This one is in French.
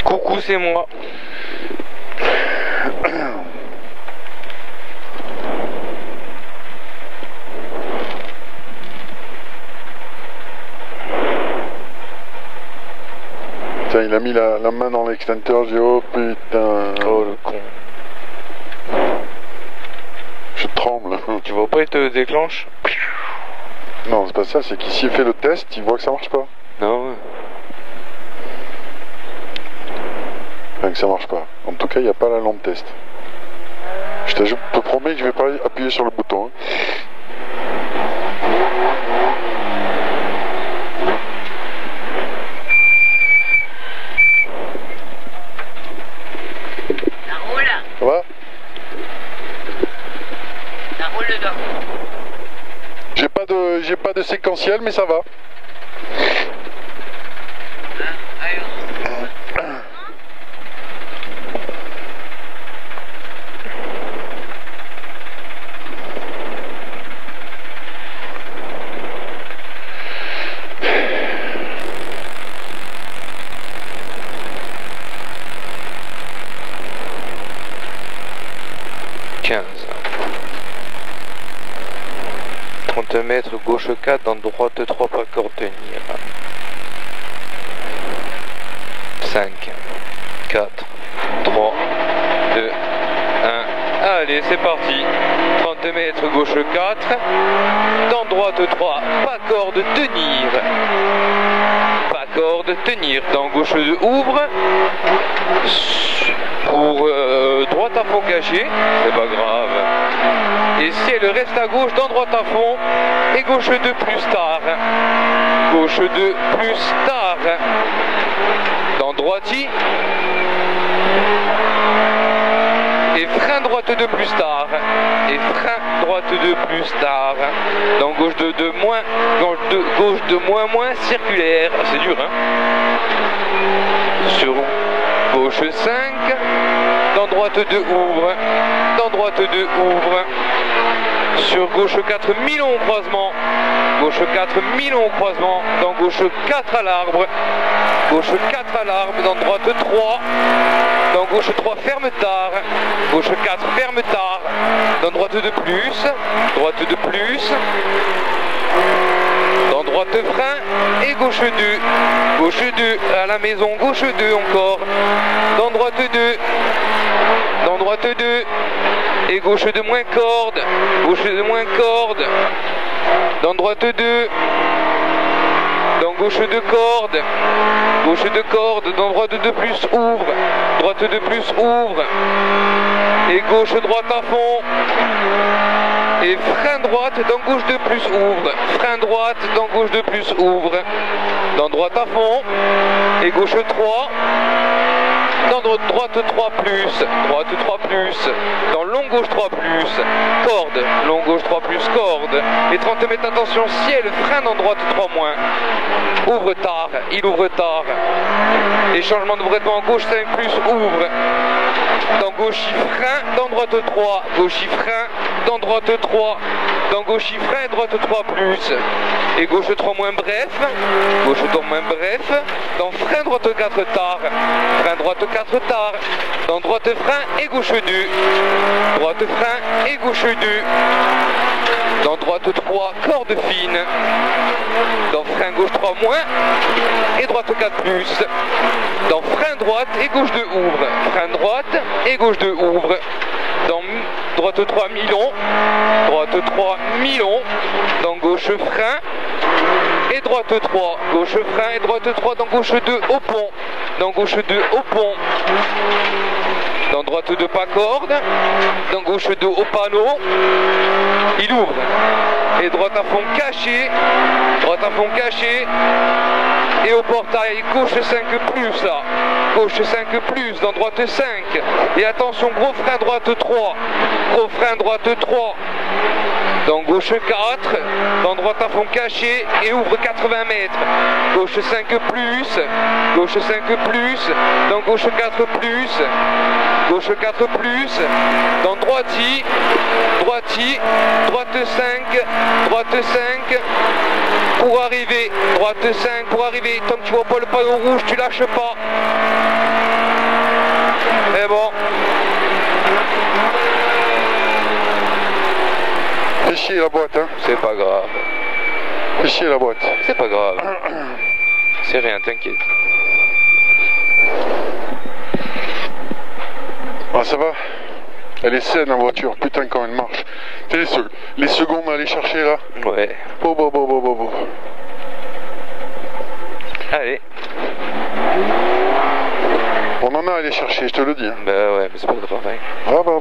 Coucou, c'est moi. Tiens, il a mis la main dans l'extincteur, j'ai dit oh putain. Oh le con. Je tremble. Tu vois pas, il te déclenche? Non, c'est pas ça, c'est qu'ici il fait le test, il voit que ça marche pas. Non, ouais. Enfin, que ça marche pas. En tout cas, il n'y a pas la lampe test. Je te promets que je vais pas appuyer sur le bouton. Hein. Ça roule. Ça va? Ça roule dedans. J'ai pas de séquentiel, mais ça va. Mètres, gauche 4, dans droite 3, pas corde tenir. 5, 4, 3, 2, 1. Allez, c'est parti. 30 mètres, gauche 4, dans droite 3, pas corde tenir. Pas corde tenir, dans gauche 2, ouvre. Pour droite à fond caché, c'est pas grave. Et si elle reste à gauche, dans droite à fond, et gauche 2 plus tard. Gauche 2 plus tard. Dans droiti. Et frein droite 2 plus tard. Et frein droite 2 plus tard. Dans gauche 2 moins. Gauche 2 moins circulaire. C'est dur, hein. Sur gauche 5. Dans droite 2 ouvre. Dans droite 2 ouvre. Sur gauche 4 mi-long au croisement. Gauche 4 mi-long au croisement. Dans gauche 4 à l'arbre. Gauche 4 à l'arbre. Dans droite 3. Dans gauche 3 ferme tard. Gauche 4 ferme tard. Dans droite 2 plus. Droite 2 plus. Dans droite frein et gauche 2. Gauche 2 à la maison. Gauche 2 encore. Dans droite 2. Dans droite 2. Et gauche 2 moins corde. Gauche 2 moins corde. Dans droite 2. Dans gauche 2 corde. Gauche 2 corde. Dans droite 2 plus ouvre. Droite 2 plus ouvre. Et gauche droite à fond. Et frein droite dans gauche 2 plus ouvre. Frein droite dans gauche 2 plus ouvre. Dans droite à fond. Et gauche 3. Dans droite 3 plus. Droite 3 plus. Dans long gauche 3 plus. Corde. Long gauche 3 plus corde. Et 30 mètres attention ciel. Frein dans droite 3 moins. Ouvre tard. Il ouvre tard. Et changement de brettement en gauche 5 plus ouvre. Dans gauche frein. Dans droite 3. Gauche frein. Dans droite 3. Dans gauche frein et droite 3 plus. Et gauche 3 moins bref. Gauche 3 moins bref. Dans frein droite 4 tard. Frein droite 4 tard. Dans droite frein et gauche 2. Droite frein et gauche 2. Dans droite 3 corde fine. Dans frein gauche 3 moins. Et droite 4 plus. Dans frein droite et gauche 2 ouvre. Frein droite et gauche 2 ouvre. Dans droite 3 mi-long. Droite 3 mi-long. Dans gauche frein. Et droite 3. Gauche frein et droite 3. Dans gauche 2 au pont. Dans gauche 2 au pont. Dans droite 2 pas corde. Dans gauche 2 au panneau. Il ouvre. Et droite à fond caché. Droite à fond caché. Et au portail gauche 5 plus là. Gauche 5 plus dans droite 5. Et attention gros frein droite 3. Gros frein droite 3. Dans gauche 4. Dans droite à fond caché. Et ouvre 80 mètres. Gauche 5 plus. Gauche 5 plus. Dans gauche 4 plus. Gauche 4 plus. Dans droiti. Droiti. Droite 5. Droite 5. Pour arriver. Droite 5 pour arriver. Tant que tu vois pas le panneau rouge, tu lâches pas. chier la boîte. C'est pas grave. C'est rien, t'inquiète. Ah, ça va. Elle est saine en voiture, putain quand elle marche. Tu sais, les secondes à aller chercher là. Ouais. Bon. Allez. On en a à aller chercher, je te le dis. Bah ouais, mais c'est pas grave. Ah bah.